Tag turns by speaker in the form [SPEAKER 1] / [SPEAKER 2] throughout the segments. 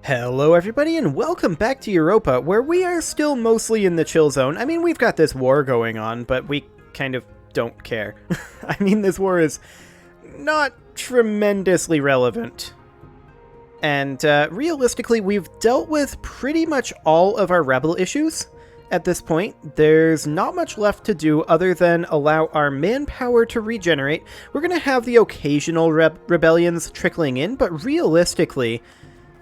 [SPEAKER 1] Hello everybody and welcome back to Europa, where we are still mostly in the chill zone. I mean, we've got this war going on, but we kind of don't care. I mean, this war is not tremendously relevant. And realistically, we've dealt with pretty much all of our rebel issues at this point. There's not much left to do other than allow our manpower to regenerate. We're going to have the occasional rebellions trickling in, but realistically,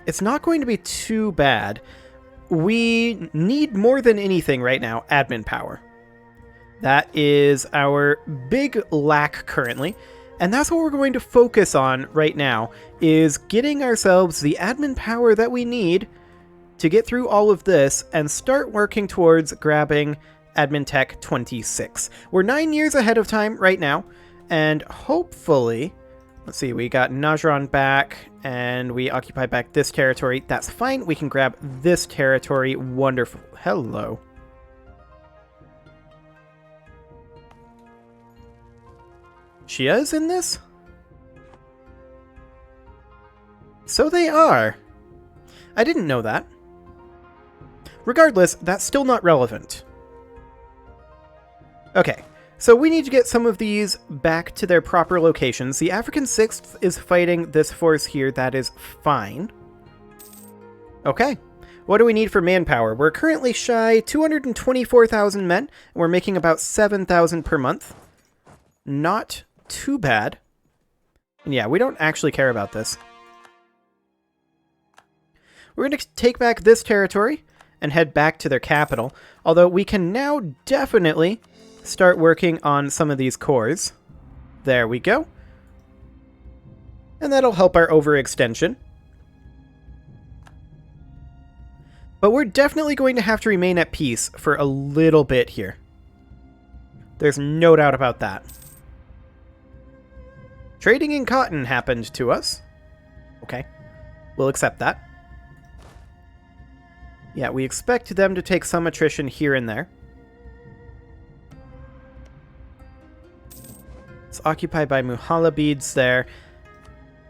[SPEAKER 1] it's not going to be too bad. We need more than anything right now admin power. That is our big lack currently, and that's what we're going to focus on right now, is getting ourselves the admin power that we need to get through all of this and start working towards grabbing Admin Tech 26. We're 9 years ahead of time right now, and hopefully, let's see, we got Najran back, and we occupy back this territory. That's fine. We can grab this territory. Wonderful. Hello. Shia's in this? So they are. I didn't know that. Regardless, that's still not relevant. Okay. So we need to get some of these back to their proper locations. The African 6th is fighting this force here. That is fine. Okay. What do we need for manpower? We're currently shy 224,000 men, and we're making about 7,000 per month. Not too bad. And yeah, we don't actually care about this. We're going to take back this territory and head back to their capital, although we can now definitely start working on some of these cores. There we go. And that'll help our overextension. But we're definitely going to have to remain at peace for a little bit here. There's no doubt about that. Trading in cotton happened to us. Okay. We'll accept that. Yeah, we expect them to take some attrition here and there. It's occupied by Muhalabids there.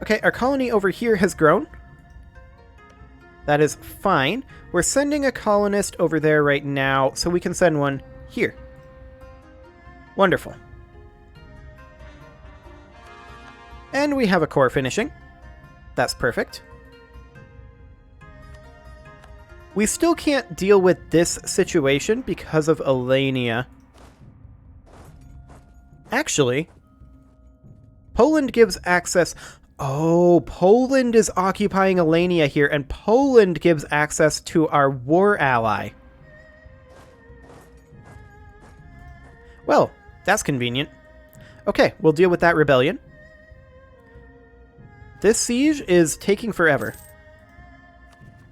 [SPEAKER 1] Okay, our colony over here has grown. That is fine. We're sending a colonist over there right now, so we can send one here. Wonderful. And we have a core finishing. That's perfect. We still can't deal with this situation because of Alania. Actually, Poland gives access... Oh, Poland is occupying Alania here, and Poland gives access to our war ally. Well, that's convenient. Okay, we'll deal with that rebellion. This siege is taking forever.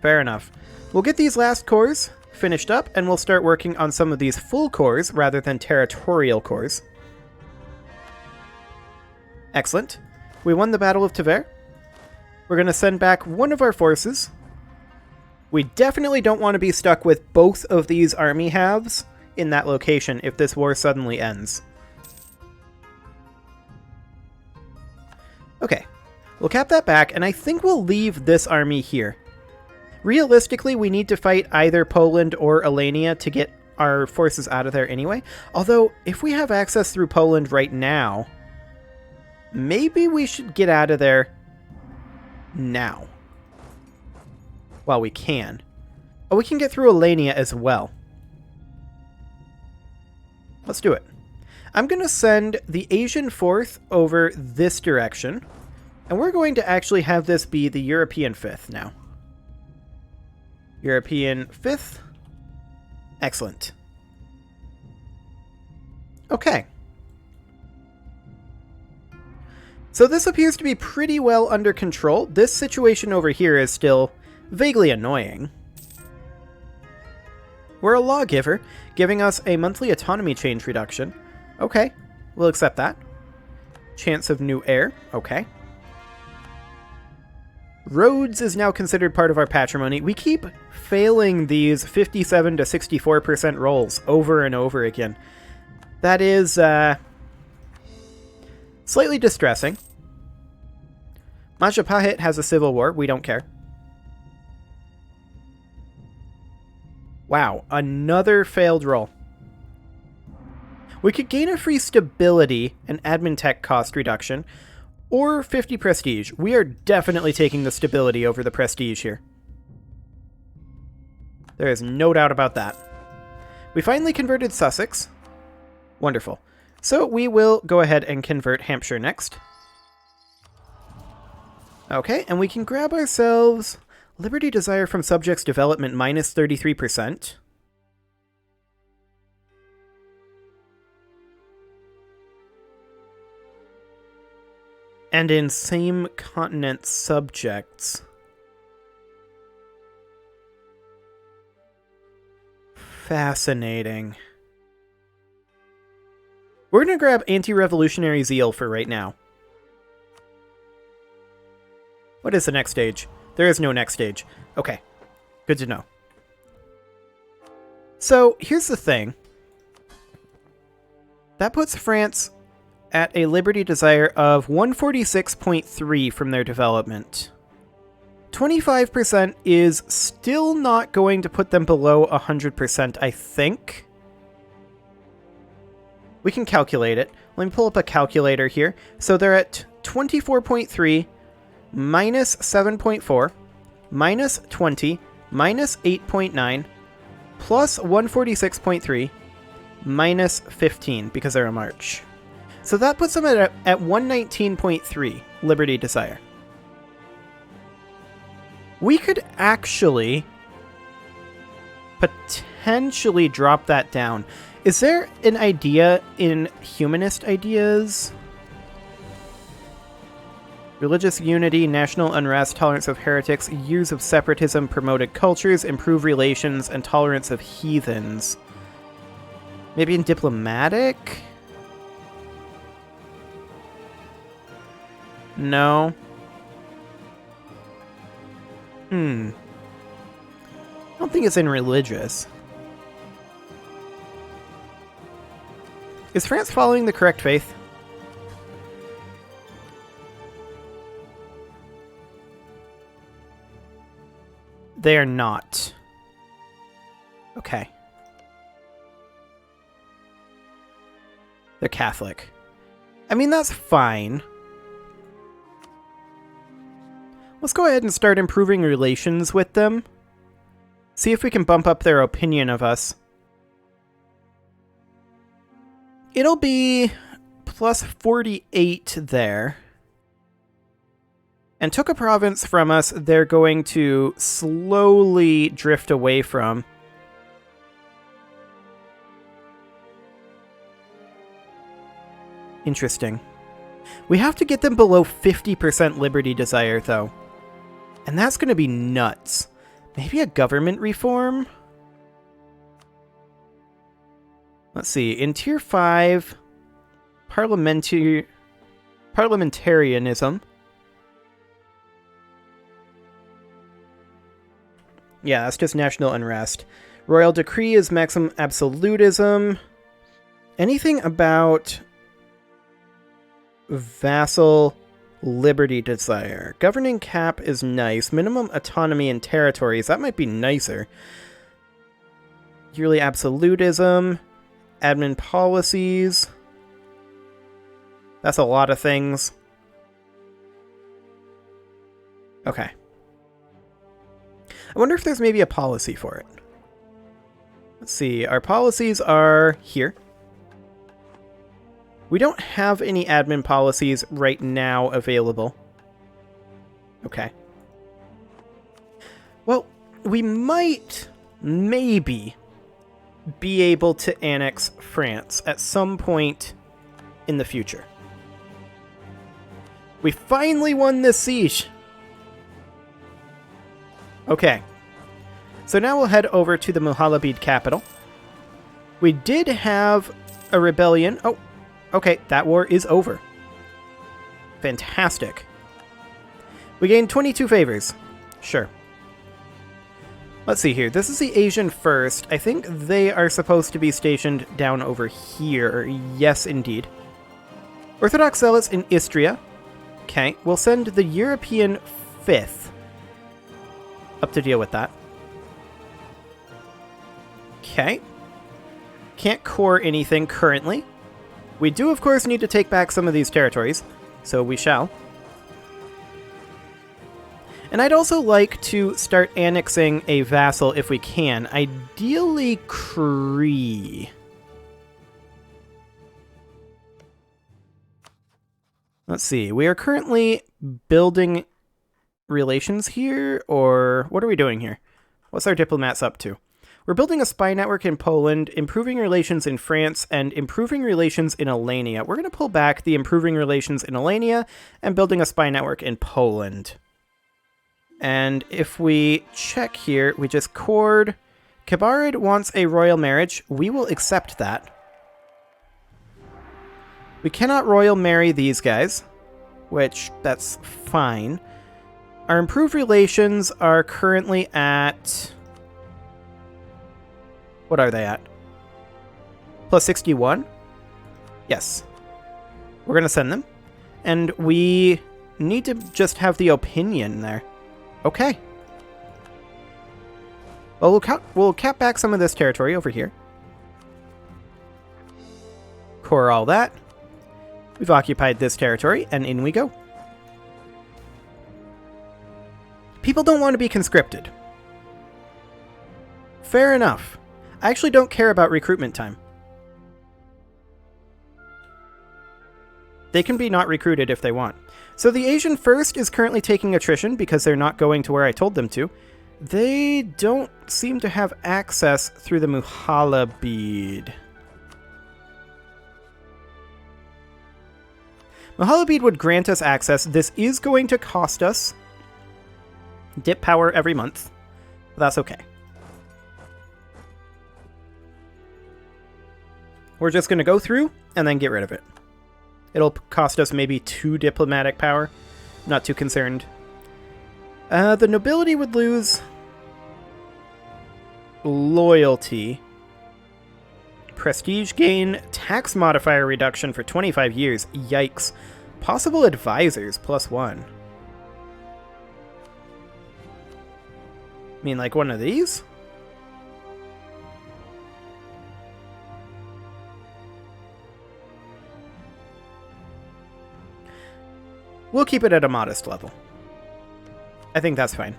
[SPEAKER 1] Fair enough. We'll get these last cores finished up, and we'll start working on some of these full cores rather than territorial cores. Excellent. We won the Battle of Tver. We're going to send back one of our forces. We definitely don't want to be stuck with both of these army halves in that location if this war suddenly ends. Okay. We'll cap that back, and I think we'll leave this army here. Realistically, we need to fight either Poland or Alania to get our forces out of there anyway. Although, if we have access through Poland right now, maybe we should get out of there now. While we can. Oh, we can get through Alania as well. Let's do it. I'm going to send the Asian 4th over this direction. And we're going to actually have this be the European 5th now. European 5th. Excellent. Okay. So this appears to be pretty well under control. This situation over here is still vaguely annoying. We're a lawgiver, giving us a monthly autonomy change reduction. Okay, we'll accept that. Chance of new heir. Okay. Roads is now considered part of our patrimony. We keep failing these 57 to 64% rolls over and over again. That is slightly distressing. Majapahit has a civil war. We don't care. Wow, another failed roll. We could gain a free stability and admin tech cost reduction, or 50 prestige. We are definitely taking the stability over the prestige here. There is no doubt about that. We finally converted Sussex. Wonderful. So we will go ahead and convert Hampshire next. Okay, and we can grab ourselves Liberty Desire from Subjects Development minus 33%. And in same continent subjects. Fascinating. We're going to grab Anti-Revolutionary Zeal for right now. What is the next stage? There is no next stage. Okay. Good to know. So, here's the thing. That puts France at a Liberty Desire of 146.3 from their development. 25% is still not going to put them below 100%, I think. We can calculate it. Let me pull up a calculator here. So they're at 24.3 minus 7.4 minus 20 minus 8.9 plus 146.3 minus 15 because they're a March. So that puts them at 119.3 Liberty Desire. We could actually potentially drop that down. Is there an idea in humanist ideas? Religious unity, national unrest, tolerance of heretics, use of separatism, promoted cultures, improve relations, and tolerance of heathens. Maybe in diplomatic? No. I don't think it's in religious. Is France following the correct faith? They are not. Okay. They're Catholic. I mean, that's fine. Let's go ahead and start improving relations with them. See if we can bump up their opinion of us. It'll be plus 48 there. And took a province from us, they're going to slowly drift away from. Interesting. We have to get them below 50% Liberty Desire, though. And that's going to be nuts. Maybe a government reform? Let's see. In Tier 5, parliamentarianism. Yeah, that's just national unrest. Royal decree is maximum absolutism. Anything about vassal Liberty Desire. Governing cap is nice. Minimum autonomy in territories. That might be nicer. Yearly absolutism. Admin policies. That's a lot of things. Okay. I wonder if there's maybe a policy for it. Let's see. Our policies are here. We don't have any admin policies right now available. Okay. Well, we might, maybe, be able to annex France at some point in the future. We finally won this siege! Okay. So now we'll head over to the Mohalabid capital. We did have a rebellion. Oh, okay, that war is over. Fantastic. We gained 22 favors. Sure. Let's see here. This is the Asian first. I think they are supposed to be stationed down over here. Yes, indeed. Orthodox Zealots in Istria. Okay, we'll send the European 5th up to deal with that. Okay. Can't core anything currently. We do, of course, need to take back some of these territories, so we shall. And I'd also like to start annexing a vassal if we can. Ideally, Cree. Let's see. We are currently building relations here, or what are we doing here? What's our diplomats up to? We're building a spy network in Poland, improving relations in France, and improving relations in Alania. We're going to pull back the improving relations in Alania and building a spy network in Poland. And if we check here, we just cored. Kabarid wants a royal marriage. We will accept that. We cannot royal marry these guys, which that's fine. Our improved relations are currently at... What are they at? Plus 61? Yes. We're going to send them. And we need to just have the opinion there. Okay. Well, we'll cap back some of this territory over here. Core all that. We've occupied this territory, and in we go. People don't want to be conscripted. Fair enough. I actually don't care about recruitment time. They can be not recruited if they want. So the Asian First is currently taking attrition because they're not going to where I told them to. They don't seem to have access through the Muhalabid. Muhalabid would grant us access. This is going to cost us dip power every month. But that's okay. We're just going to go through and then get rid of it. It'll cost us maybe 2 diplomatic power. Not too concerned. The nobility would lose loyalty. Prestige gain, tax modifier reduction for 25 years. Yikes. Possible advisors, +1. I mean, like one of these? We'll keep it at a modest level. I think that's fine.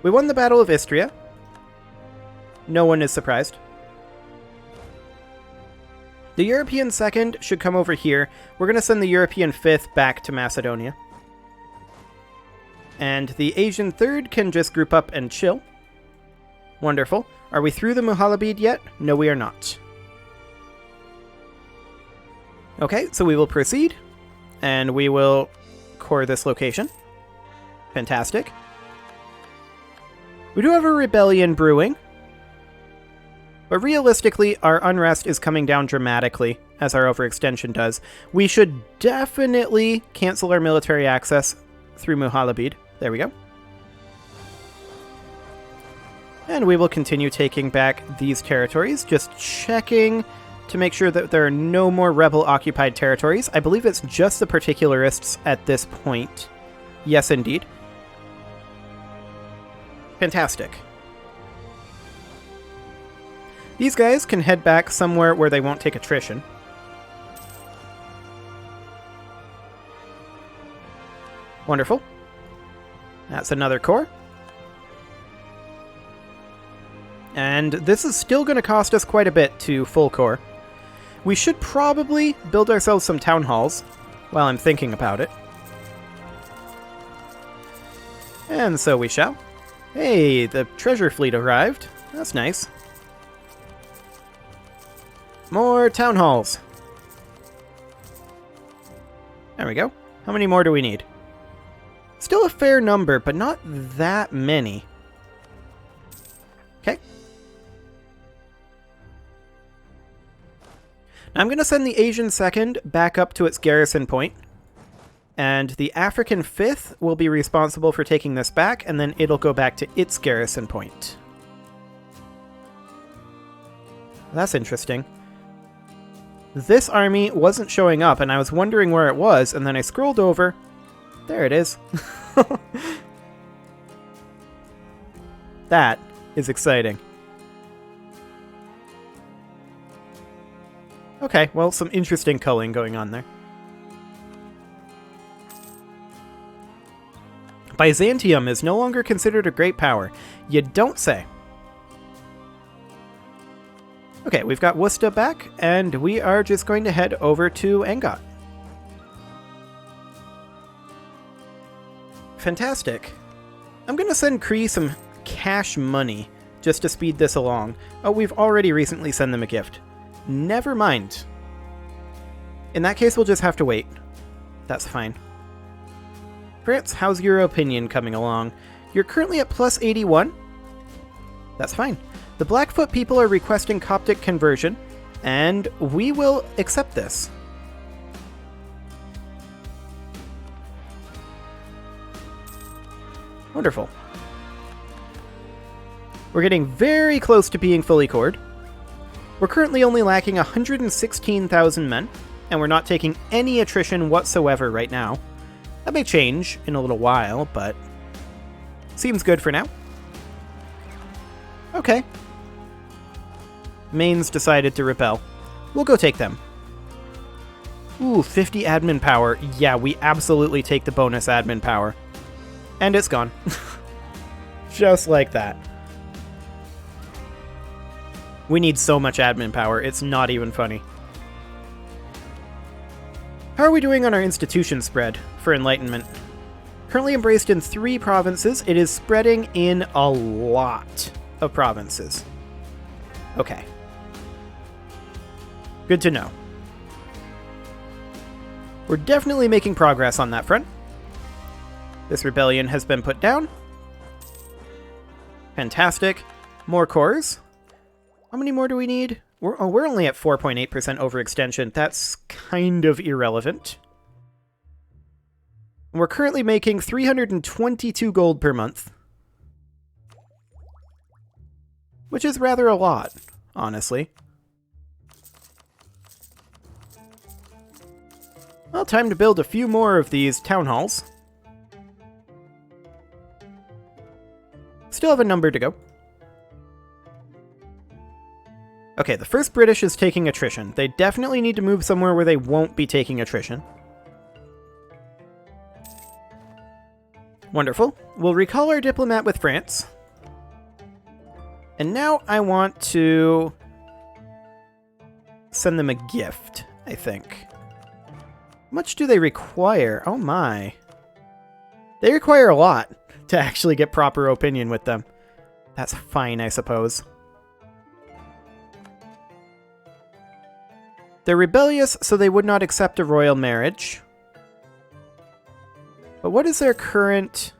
[SPEAKER 1] We won the Battle of Istria. No one is surprised. The European 2nd should come over here. We're going to send the European 5th back to Macedonia. And the Asian 3rd can just group up and chill. Wonderful. Are we through the Muhalabid yet? No, we are not. Okay, so we will proceed. And we will core this location. Fantastic. We do have a rebellion brewing. But realistically, our unrest is coming down dramatically, as our overextension does. We should definitely cancel our military access through Muhalabid. There we go. And we will continue taking back these territories, just checking to make sure that there are no more rebel-occupied territories. I believe it's just the particularists at this point. Yes, indeed. Fantastic. These guys can head back somewhere where they won't take attrition. Wonderful. That's another core. And this is still going to cost us quite a bit to full core. We should probably build ourselves some town halls while I'm thinking about it. And so we shall. Hey, the treasure fleet arrived. That's nice. More town halls. There we go. How many more do we need? Still a fair number, but not that many. Okay. I'm going to send the Asian 2nd back up to its garrison point. And the African 5th will be responsible for taking this back, and then it'll go back to its garrison point. That's interesting. This army wasn't showing up, and I was wondering where it was, and then I scrolled over. There it is. That is exciting. Okay, well, some interesting culling going on there. Byzantium is no longer considered a great power. You don't say. Okay, we've got Worcester back, and we are just going to head over to Angot. Fantastic. I'm going to send Kree some cash money just to speed this along. Oh, we've already recently sent them a gift. Never mind. In that case, we'll just have to wait. That's fine. France, how's your opinion coming along? You're currently at plus 81. That's fine. The Blackfoot people are requesting Coptic conversion, and we will accept this. Wonderful. We're getting very close to being fully cored. We're currently only lacking 116,000 men, and we're not taking any attrition whatsoever right now. That may change in a little while, but seems good for now. Okay. Maine's decided to repel. We'll go take them. Ooh, 50 admin power. Yeah, we absolutely take the bonus admin power. And it's gone. Just like that. We need so much admin power, it's not even funny. How are we doing on our institution spread for Enlightenment? Currently embraced in 3 provinces, it is spreading in a lot of provinces. Okay. Good to know. We're definitely making progress on that front. This rebellion has been put down. Fantastic. More cores. How many more do we need? We're only at 4.8% overextension. That's kind of irrelevant. We're currently making 322 gold per month. Which is rather a lot, honestly. Well, time to build a few more of these town halls. Still have a number to go. Okay, the first British is taking attrition. They definitely need to move somewhere where they won't be taking attrition. Wonderful. We'll recall our diplomat with France. And now I want to send them a gift, I think. How much do they require? Oh my. They require a lot to actually get proper opinion with them. That's fine, I suppose. They're rebellious, so they would not accept a royal marriage. But what is their current...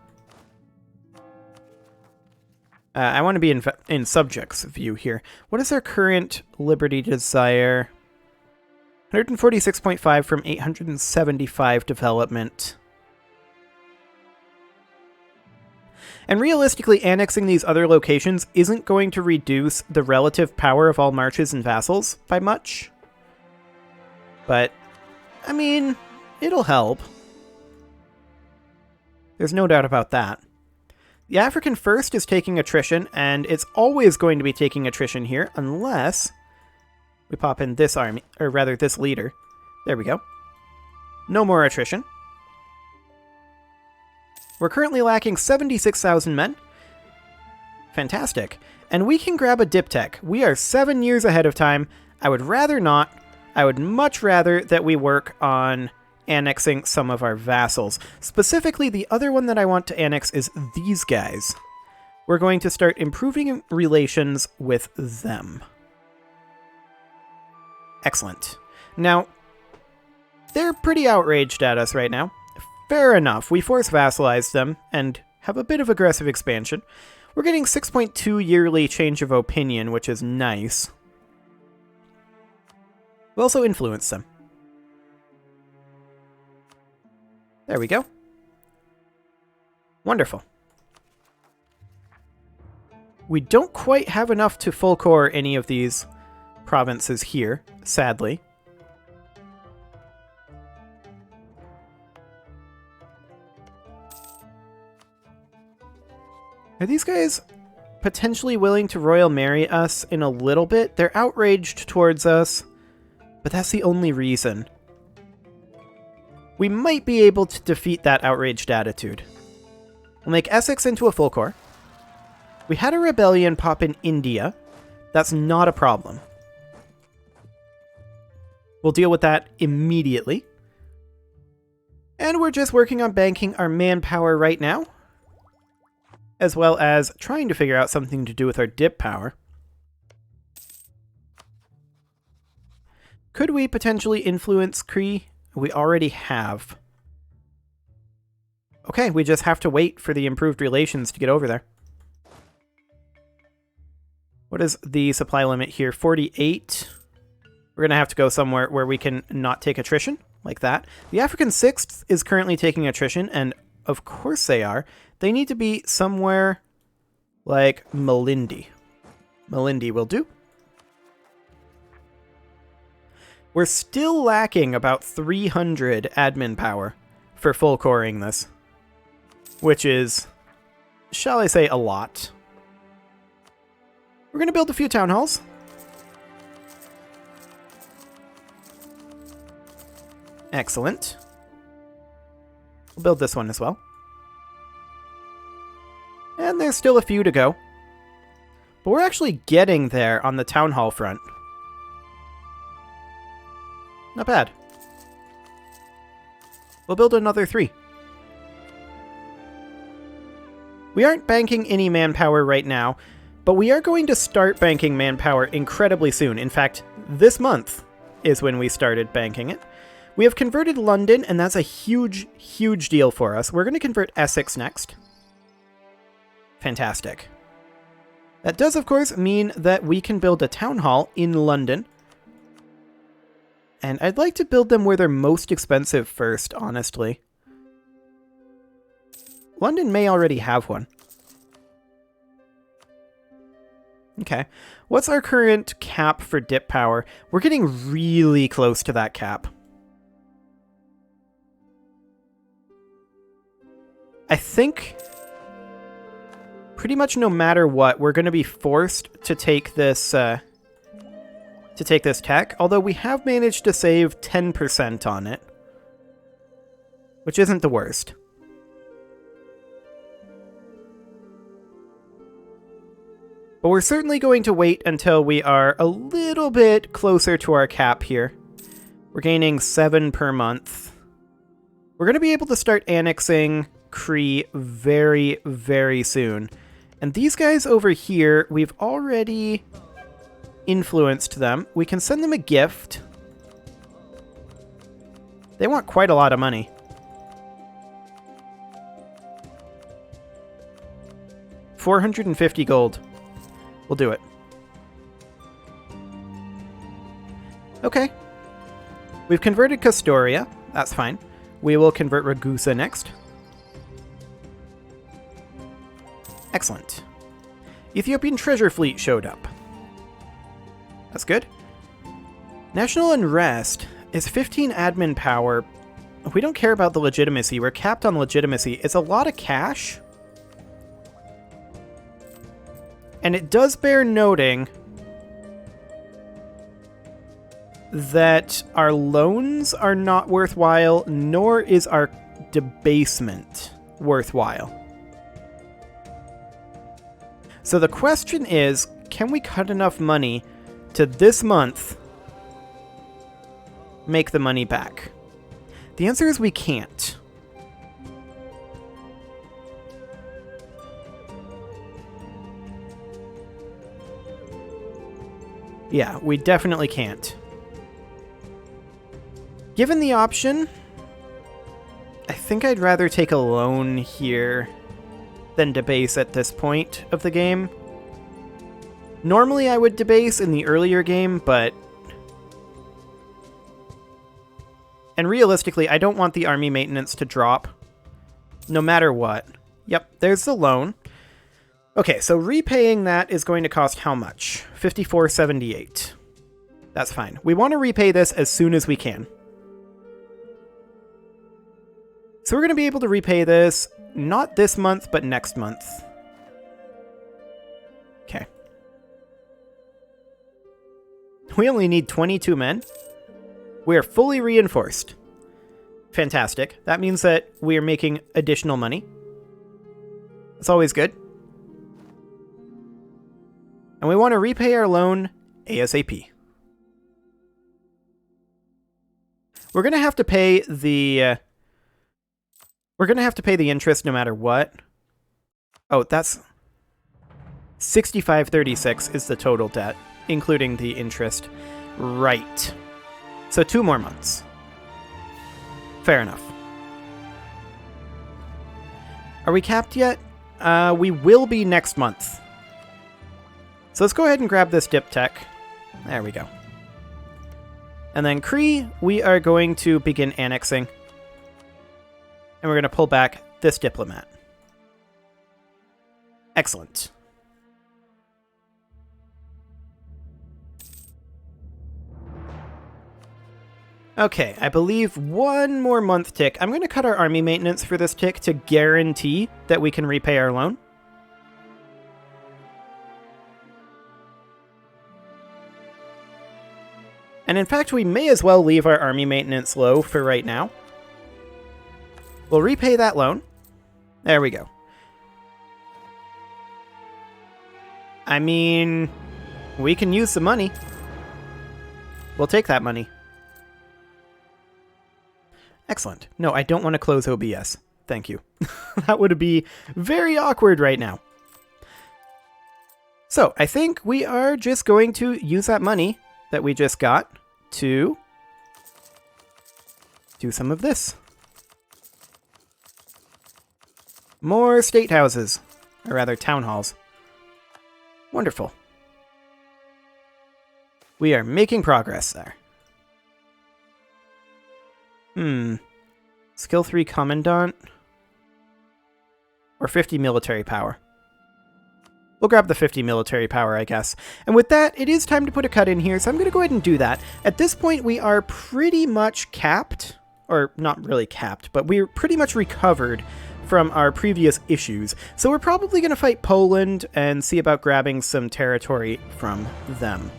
[SPEAKER 1] I want to be in subjects view here. What is their current liberty desire? 146.5 from 875 development. And realistically, annexing these other locations isn't going to reduce the relative power of all marches and vassals by much. But, I mean, it'll help. There's no doubt about that. The African First is taking attrition, and it's always going to be taking attrition here, unless we pop in this army, or rather this leader. There we go. No more attrition. We're currently lacking 76,000 men. Fantastic. And we can grab a diptech. We are 7 years ahead of time. I would rather not. I would much rather that we work on annexing some of our vassals. Specifically, the other one that I want to annex is these guys. We're going to start improving relations with them. Excellent. Now, they're pretty outraged at us right now. Fair enough. We force vassalize them and have a bit of aggressive expansion. We're getting 6.2 yearly change of opinion, which is nice. We also influence them. There we go. Wonderful. We don't quite have enough to full core any of these provinces here, sadly. Are these guys potentially willing to royal marry us in a little bit? They're outraged towards us. But that's the only reason. We might be able to defeat that outraged attitude. We'll make Essex into a full core. We had a rebellion pop in India. That's not a problem. We'll deal with that immediately. And we're just working on banking our manpower right now, as well as trying to figure out something to do with our dip power. Could we potentially influence Kree? We already have. Okay, we just have to wait for the improved relations to get over there. What is the supply limit here? 48. We're going to have to go somewhere where we can not take attrition, like that. The African 6th is currently taking attrition, and of course they are. They need to be somewhere like Malindi. Malindi will do. We're still lacking about 300 admin power for full coring this, which is, shall I say, a lot. We're going to build a few town halls. Excellent. We'll build this one as well. And there's still a few to go. But we're actually getting there on the town hall front. Not bad. We'll build another 3. We aren't banking any manpower right now, but we are going to start banking manpower incredibly soon. In fact, this month is when we started banking it. We have converted London, and that's a huge, huge deal for us. We're going to convert Essex next. Fantastic. That does, of course, mean that we can build a town hall in London. And I'd like to build them where they're most expensive first, honestly. London may already have one. Okay. What's our current cap for dip power? We're getting really close to that cap. I think pretty much no matter what, we're going to be forced to take this tech, although we have managed to save 10% on it, which isn't the worst. But we're certainly going to wait until we are a little bit closer to our cap here. We're gaining 7 per month. We're going to be able to start annexing Kree very, very soon. And these guys over here, we've already influenced them. We can send them a gift. They want quite a lot of money. $450 gold. We'll do it. Okay. We've converted Castoria. That's fine. We will convert Ragusa next. Excellent. Ethiopian treasure fleet showed up. That's good. National unrest is 15 admin power. We don't care about the legitimacy. We're capped on legitimacy. It's a lot of cash. And it does bear noting that our loans are not worthwhile, nor is our debasement worthwhile. So the question is, can we cut enough money to this month make the money back? The answer is we can't. Yeah, we definitely can't. Given the option, I think I'd rather take a loan here than debase at this point of the game. Normally I would debase in the earlier game, but... And realistically, I don't want the army maintenance to drop, no matter what. Yep, there's the loan. Okay, so repaying that is going to cost how much? $54.78. That's fine. We want to repay this as soon as we can. So we're going to be able to repay this, not this month, but next month. Okay. We only need 22 men. We are fully reinforced. Fantastic. That means that we are making additional money. It's always good. And we want to repay our loan ASAP. We're going to have to pay the... we're going to have to pay the interest no matter what. Oh, that's... 6536 is the total debt, including the interest. Right. So 2 more months. Fair enough. Are we capped yet? We will be next month. So let's go ahead and grab this dip tech. There we go. And then Kree, we are going to begin annexing. And we're going to pull back this diplomat. Excellent. Okay, I believe 1 more month tick. I'm going to cut our army maintenance for this tick to guarantee that we can repay our loan. And in fact, we may as well leave our army maintenance low for right now. We'll repay that loan. There we go. I mean, we can use the money. We'll take that money. Excellent. No, I don't want to close OBS. Thank you. That would be very awkward right now. So, I think we are just going to use that money that we just got to do some of this. More state houses, or rather town halls. Wonderful. We are making progress there. Skill 3 Commandant. Or 50 military power. We'll grab the 50 military power, I guess. And with that, it is time to put a cut in here, so I'm going to go ahead and do that. At this point, we are pretty much capped. Or, not really capped, but we're pretty much recovered from our previous issues. So we're probably going to fight Poland and see about grabbing some territory from them.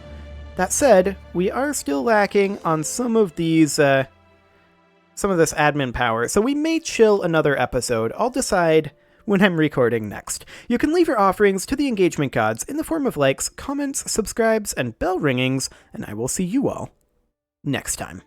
[SPEAKER 1] That said, we are still lacking on some of these... some of this admin power, so we may chill another episode. I'll decide when I'm recording next. You can leave your offerings to the engagement gods in the form of likes, comments, subscribes, and bell ringings, and I will see you all next time.